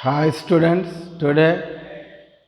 Hi students, today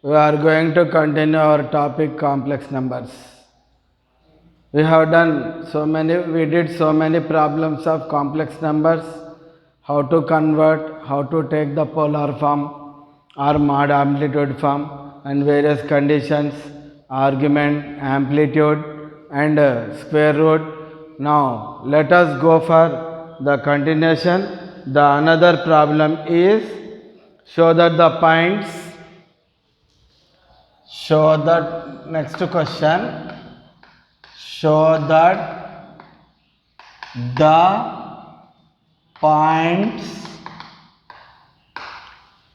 we are going to continue our topic complex numbers. We did so many problems of complex numbers, how to convert, how to take the polar form or mod amplitude form and various conditions, argument, amplitude and square root. Now let us go for the continuation. The another problem is show that the points, show that next question, show that the points,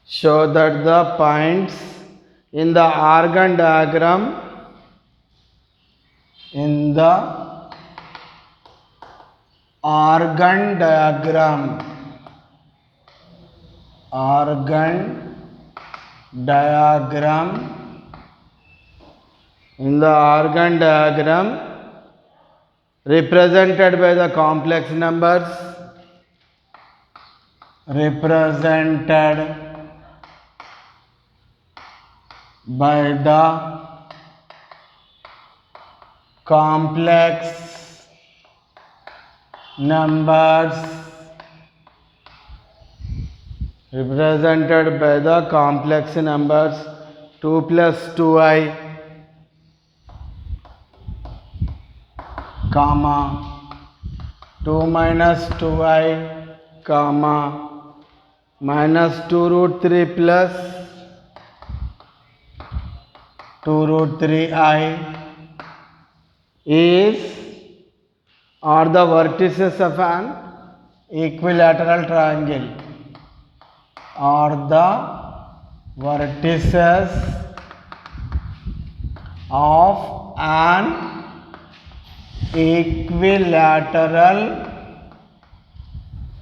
show that the points in the organ diagram, in the organ diagram, in the organ diagram represented by the complex numbers, represented by the complex numbers, represented by the complex numbers 2 plus 2i, comma 2 minus 2i, comma minus 2 root 3 plus 2 root 3i is are the vertices of an equilateral triangle, are the vertices of an equilateral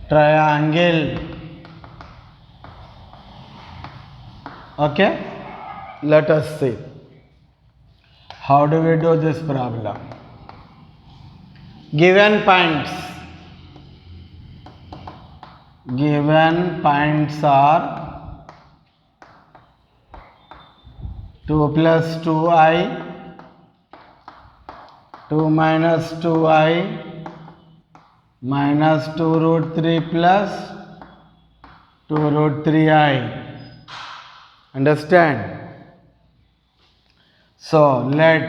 triangle. Okay, let us see how do we do this problem. Given points are 2 plus 2i, 2 minus 2i, minus 2 root 3 plus 2 root 3i. Understand? So let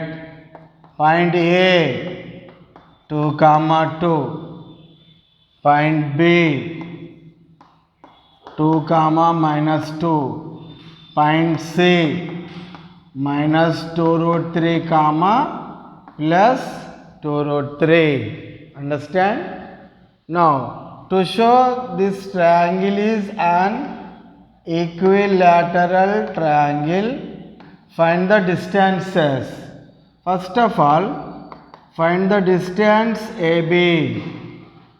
point A 2 comma 2, point B 2 comma minus 2, point C minus 2 root 3 comma plus 2 root 3. Understand? Now to show this triangle is an equilateral triangle, find the distances. First of all, find the distance AB,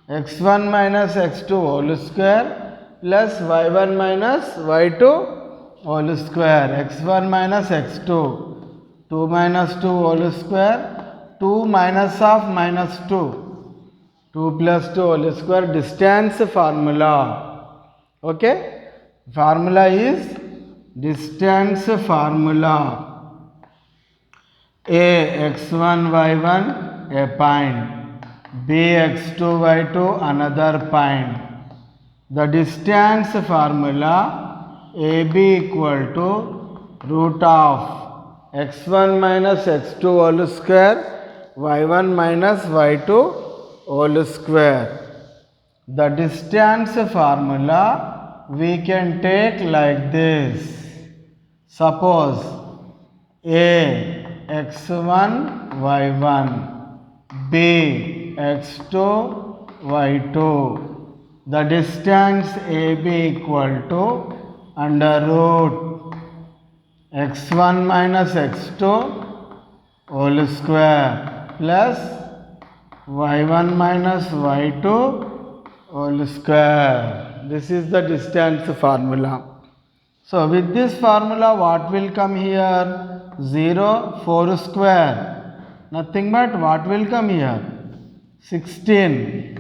x1 minus x2 whole square plus y1 minus y2 whole square, x1 minus x2, 2 minus 2 whole square, 2 minus of minus 2, 2 plus 2 whole square, distance formula. Okay, formula is distance formula. A x1 y1 a point, B x2 y2 another point. The distance formula AB equal to root of x1 minus x2 whole square, y1 minus y2 whole square. The distance formula we can take like this. Suppose A x1 y1, B x2 y2. The distance AB equal to under root x1 minus x2 whole square plus y1 minus y2 whole square. This is the distance formula. So with this formula what will come here? 0, 4 square. Nothing but what will come here? 16.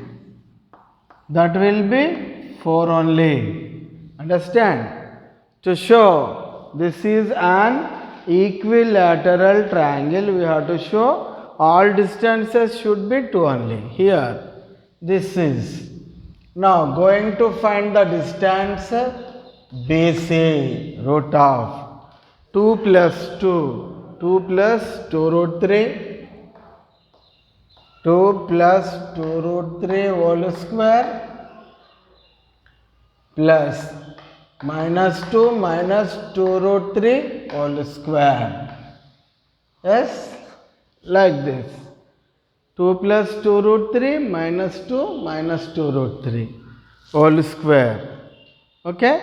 That will be 4 only. Understand? To show this is an equilateral triangle, we have to show all distances should be 2 only. Here, this is. Now, going to find the distance BC, root of 2 plus 2, 2 plus 2 root 3, 2 plus 2 root 3 whole square plus minus 2 root 3 whole square. Yes, like this. 2 plus 2 root 3 minus 2 root 3 whole square. Okay,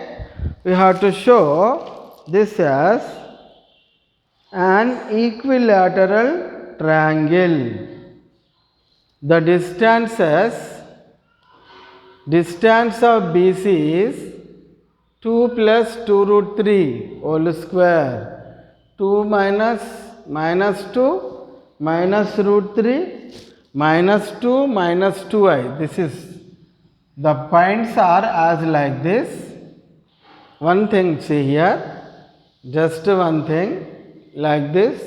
we have to show this as an equilateral triangle. The distance of BC is 2 plus 2 root 3 whole square. 2 minus 2 minus root 3 minus 2 minus 2i. This is, the points are as like this. One thing, see here, just one thing like this.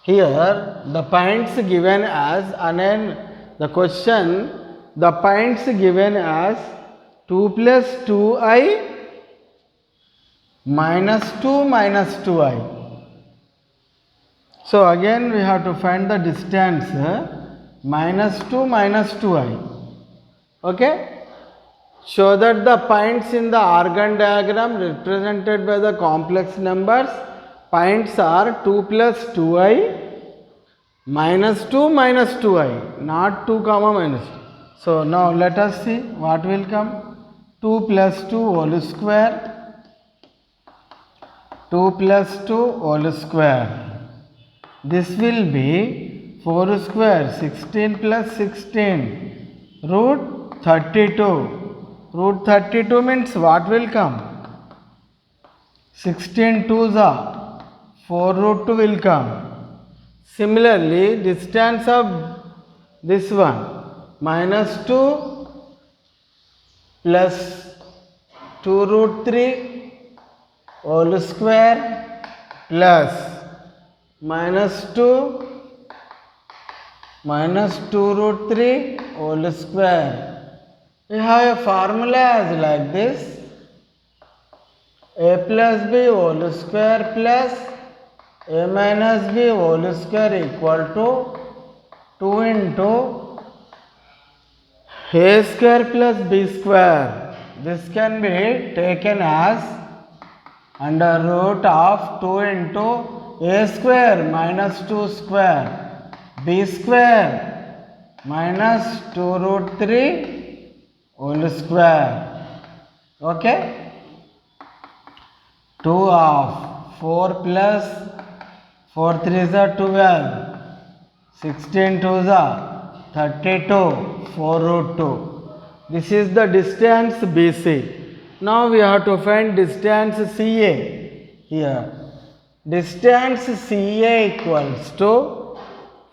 Here the points given as, the question, the points given as 2 plus 2i minus 2 minus 2i. So again we have to find the distance minus 2 minus 2i. Okay. Show that the points in the Argand diagram represented by the complex numbers, points are 2 plus 2i minus 2 minus 2i, not 2 comma minus 2. So now let us see what will come. 2 plus 2 whole square, 2 plus 2 whole square. This will be 4 square, 16 plus 16, root 32. Root 32 means what will come? 16 2s are 4 root 2 will come. Similarly, distance of this one, minus 2 plus 2 root 3 whole square plus minus 2 root 3 whole square. We have a formula as like this: a plus b whole square plus a minus b whole square equal to 2 into a square plus b square. This can be taken as under root of 2 into a square minus 2 square b square minus 2 root 3 whole square. Okay, 2 of 4 plus 4 3s are 12, 16 2s are 32, 4 root 2. This is the distance BC. Now we have to find distance CA. Here, distance CA equals to,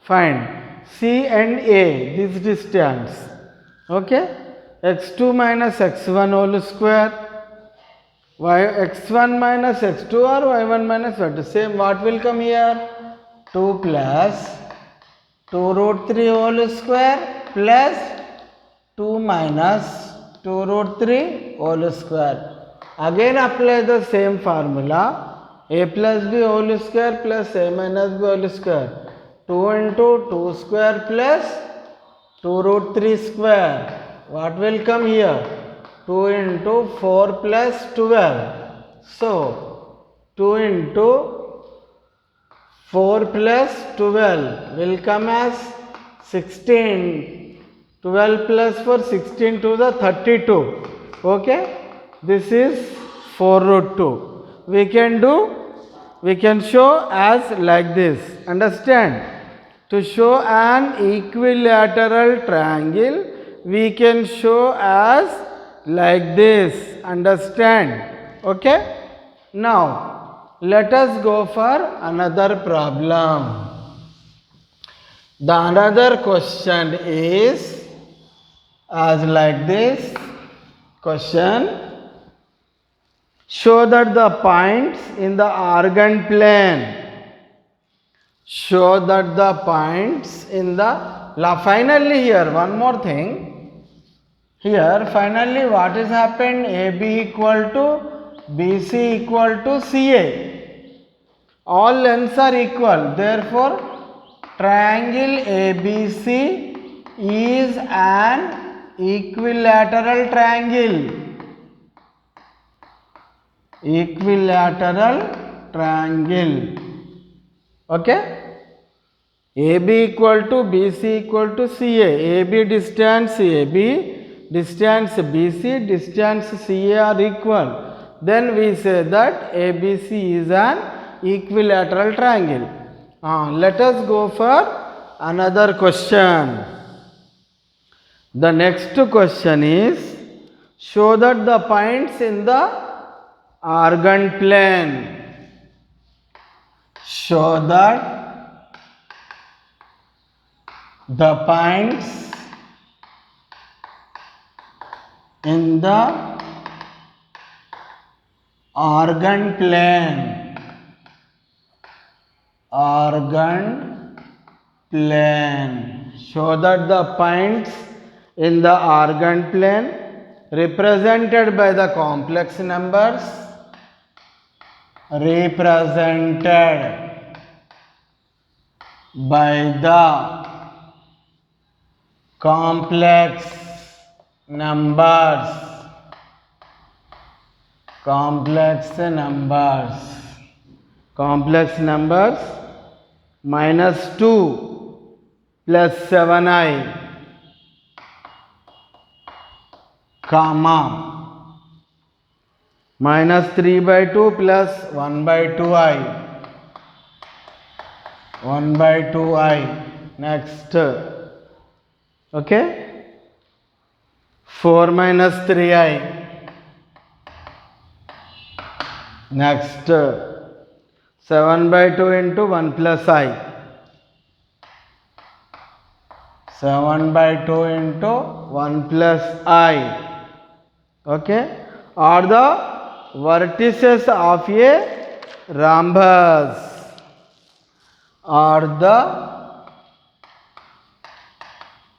find C and A, this distance. Okay, x2 minus x1 whole square, x1 minus x2 or y1 minus y2. Same, what will come here? 2 plus 2 root 3 whole square plus 2 minus 2 root 3 whole square. Again apply the same formula, a plus b whole square plus a minus b whole square. 2 into 2 square plus 2 root 3 square. What will come here? 2 into 4 plus 12. So 2 into 4 plus 12 will come as 16. 12 plus 4, 16 to the 32. Okay, this is 4 root 2. We can show as like this. Understand? To show an equilateral triangle, we can show as like this. Understand? Okay. Now let us go for another problem. The another question is as like this. Question: show that the points in the organ plane, show that the points in the, finally here one more thing, here finally what is happened, AB equal to BC equal to CA, all lengths are equal, therefore triangle ABC is an equilateral triangle, equilateral triangle. Okay, AB equal to BC equal to CA, AB distance AB, distance BC, distance CA are equal, then we say that ABC is an equilateral triangle. Let us go for another question. The next question is, show that the points in the organ plane, show that the points in the organ plane, organ plane, show that the points in the organ plane represented by the complex numbers, represented by the complex numbers, complex numbers, complex numbers -2 plus 7i, comma -3/2 plus 1/2i, 1/2i. Next, okay, 4 minus 3i. Next, 7/2 into 1 plus I, 7/2 into 1 plus I. Okay, are the vertices of a rhombus, are the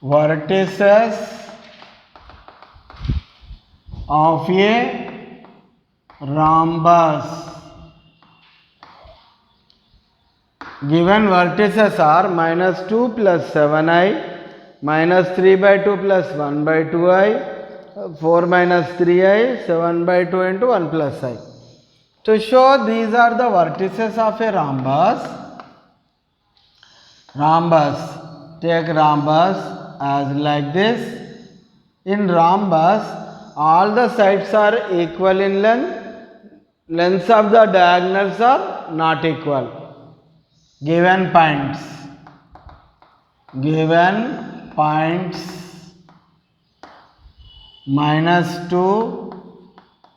vertices of a rhombus. Given vertices are -2 plus 7i, -3/2 plus 1/2i, 4 minus 3i, 7/2 into 1 plus I. To show these are the vertices of a rhombus, take rhombus as like this. In rhombus, all the sides are equal in length, lengths of the diagonals are not equal. Given points -2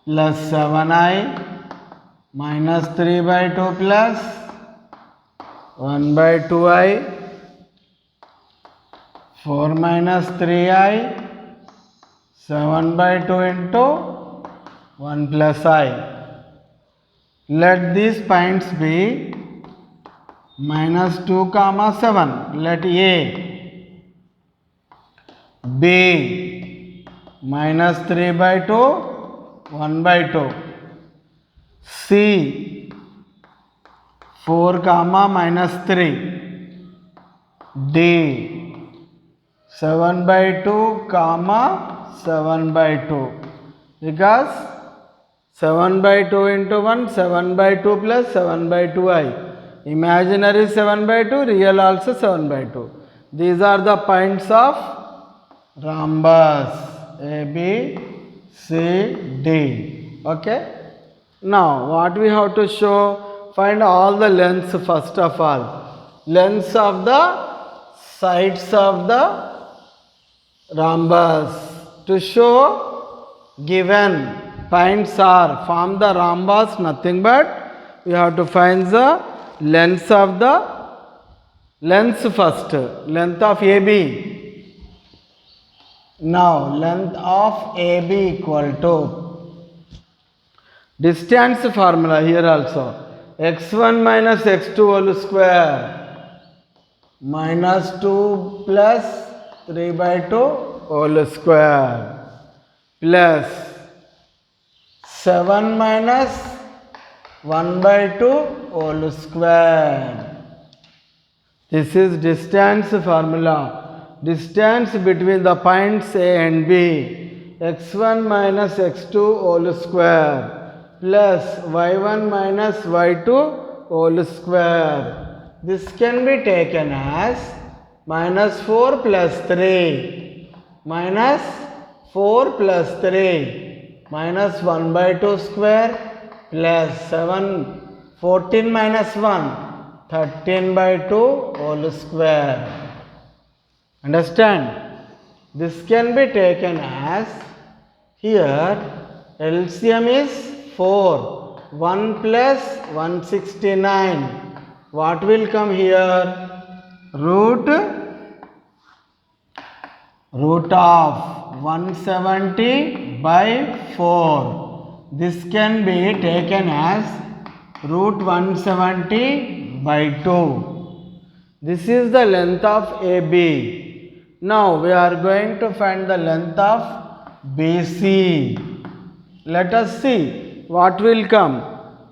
plus 7i, -3/2 plus 1/2i, 4 minus 3i, 7/2 into 1 plus I. Let these points be -2, 7. Let A, B, -3/2, 1/2. C, 4, -3. D, 7/2, 7/2. Because 7/2 into 1, 7/2 plus 7/2i. Imaginary 7/2, real also 7/2. These are the points of rhombus A, B, C, D. Okay. Now what we have to show? Find all the lengths first of all. Lengths of the sides of the rhombus. To show given points are form the rhombus, nothing but we have to find the lengths of the lengths first. Length of AB. Now length of AB equal to Distance formula here also. x1 minus x2 whole square minus 2 plus 3 by 2 whole square plus 7 minus 1 by 2 whole square. This is distance formula. Distance between the points A and B. x1 minus x2 whole square plus y1 minus y2 whole square. This can be taken as minus 4 plus 3 minus 4 plus 3 minus 1 by 2 square plus 14 minus 1 13 by 2 whole square. Understand? This can be taken as, here LCM is 4, 1 plus 169. What will come here? Root of 170 by 4. This can be taken as root 170 by 2. This is the length of AB. Now we are going to find the length of BC. Let us see what will come.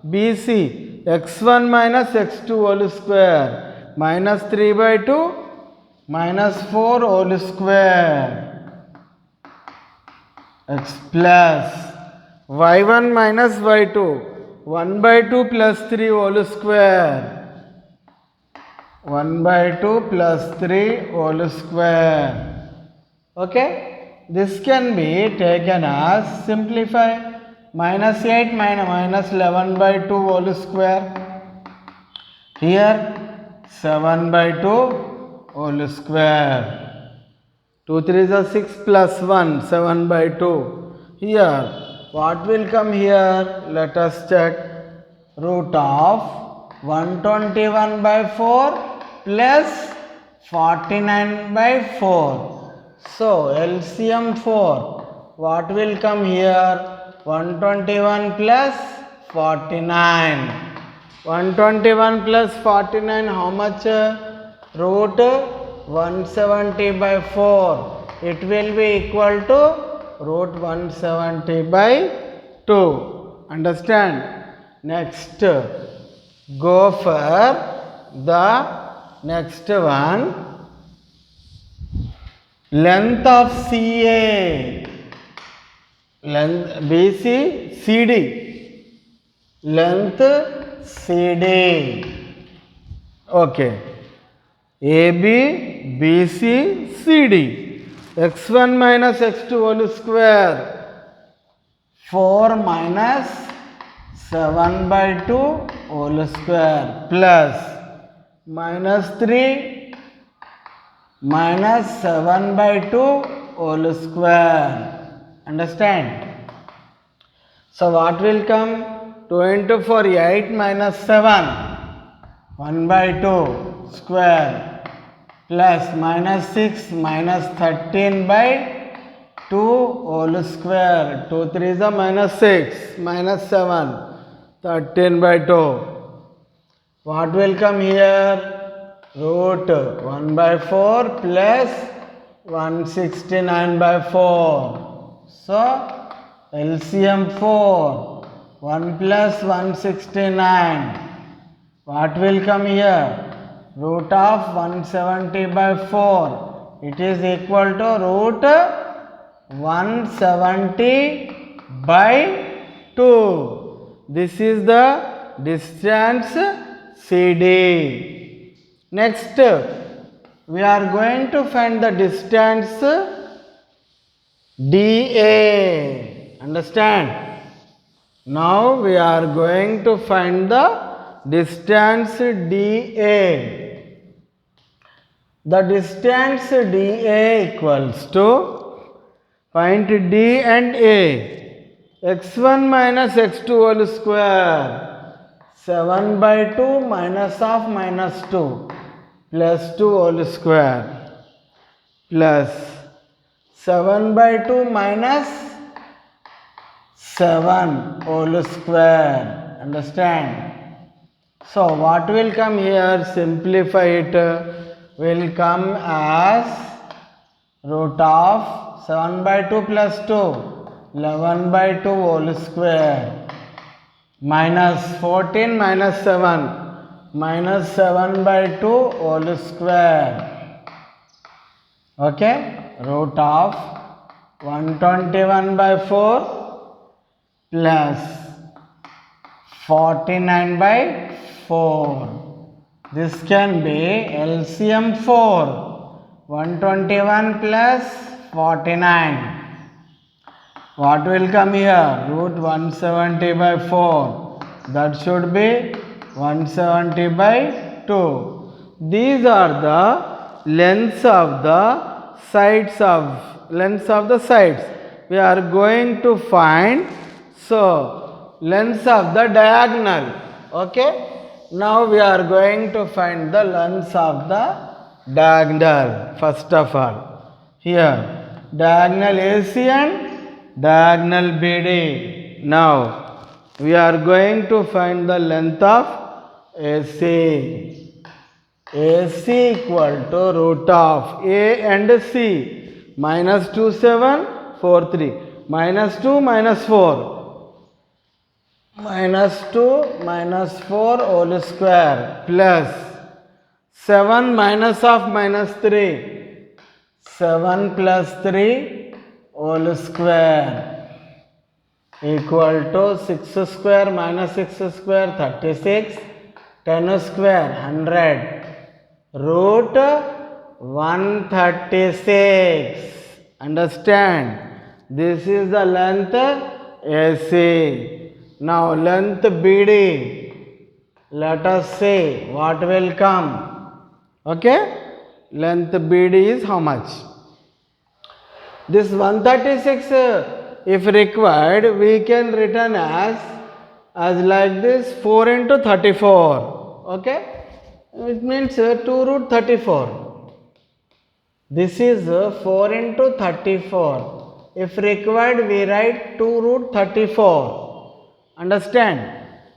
BC, x1 minus x2 whole square minus 3 by 2 minus 4 whole square x plus y1 minus y2 1 by 2 plus 3 whole square 1 by 2 plus 3 whole square. Okay, this can be taken as, simplify, minus 8 minus 11 by 2 whole square. Here 7 by 2 whole square. 2 3 is 6 plus 1, 7 by 2. Here what will come here? Let us check. Root of 121 by 4 plus 49 by 4. So LCM 4. What will come here? 121 plus 49. 121 plus 49 how much? Root 170 by 4. It will be equal to root 170 by 2. Understand? Next, go for the next one. Length of CA. Length BC CD. Length CD. Okay. AB BC CD. x1 minus x2 whole square 4 minus 7 by 2 whole square plus minus 3 minus 7 by 2 whole square. Understand? So what will come? 2 into 4 8 minus 7 1 by 2 square plus minus 6 minus 13 by 2 whole square. 2 3 is a minus 6 minus 7 13 by 2. What will come here? Root 1 by 4 plus 169 by 4. So LCM 4. 1 plus 169. What will come here? Root of 170 by 4. It is equal to root 170 by 2. This is the distance CD. Next, we are going to find the distance DA. Understand? Now we are going to find the distance DA. The distance DA equals to point D and A. x1 minus x2 whole square 7 by 2 minus of minus 2 plus 2 whole square plus 7 by 2 minus 7 whole square. Understand? So what will come here? Simplify it. Will come as root of 7 by 2 plus 2, 11 by 2 whole square, minus 14 minus 7, minus 7 by 2 whole square. Okay, root of 121 by 4 plus 49 by 4. This can be LCM 4. 121 plus 49. What will come here? Root 170 by 4. That should be 170 by 2. These are the lengths of the sides. We are going to find lengths of the diagonal. Okay. Now we are going to find the lengths of the diagonal. First of all, here diagonal AC and diagonal BD. Now we are going to find the length of AC. AC equal to root of A and C, minus 2 7 4 3, minus 2 minus 4, minus 2 minus 4 whole square, plus 7 minus of minus 3, 7 plus 3 whole square, equal to 6 square minus 6 square 36, 10 square 100, root 136. Understand? This is the length AC. Now length BD. Let us see what will come. Okay? Length BD is how much? This 136, if required, we can written as like this 4 into 34. Okay? It means 2 root 34. This is 4 into 34. If required, we write 2 root 34. Understand?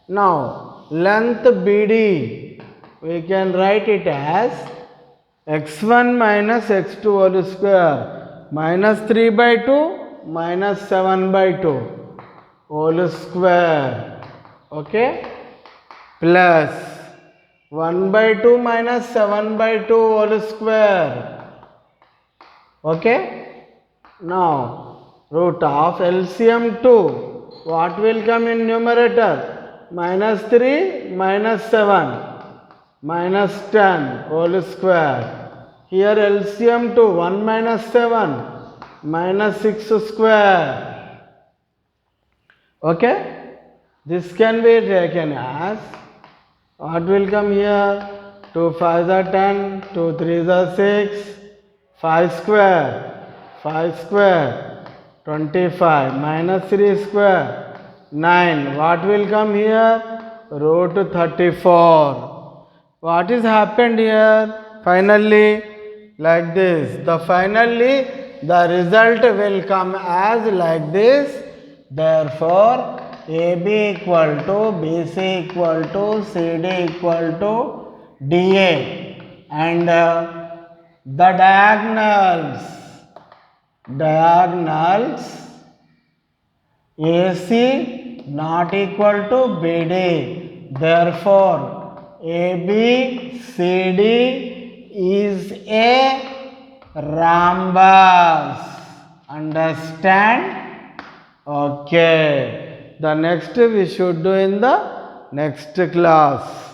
Now, length BD, we can write it as x1 minus x2 whole square, minus 3 by 2, minus 7 by 2 whole square. Okay? Plus 1 by 2 minus 7 by 2 whole square. Okay? Now, root of LCM 2. What will come in numerator? Minus 3 minus 7 minus 10 whole square. Here LCM 2. 1 minus 7 minus 6 square. Okay? This can be taken as, what will come here? 2 5s are 10, 2 3s are 6, 5 square, 25, minus 3 square, 9. What will come here? Root 34. What is happened here? Finally, like this. Finally, the result will come as like this. Therefore, AB equal to BC equal to CD equal to DA, and the diagonals AC not equal to BD. Therefore, ABCD is a rhombus. Understand? Okay. The next we should do in the next class.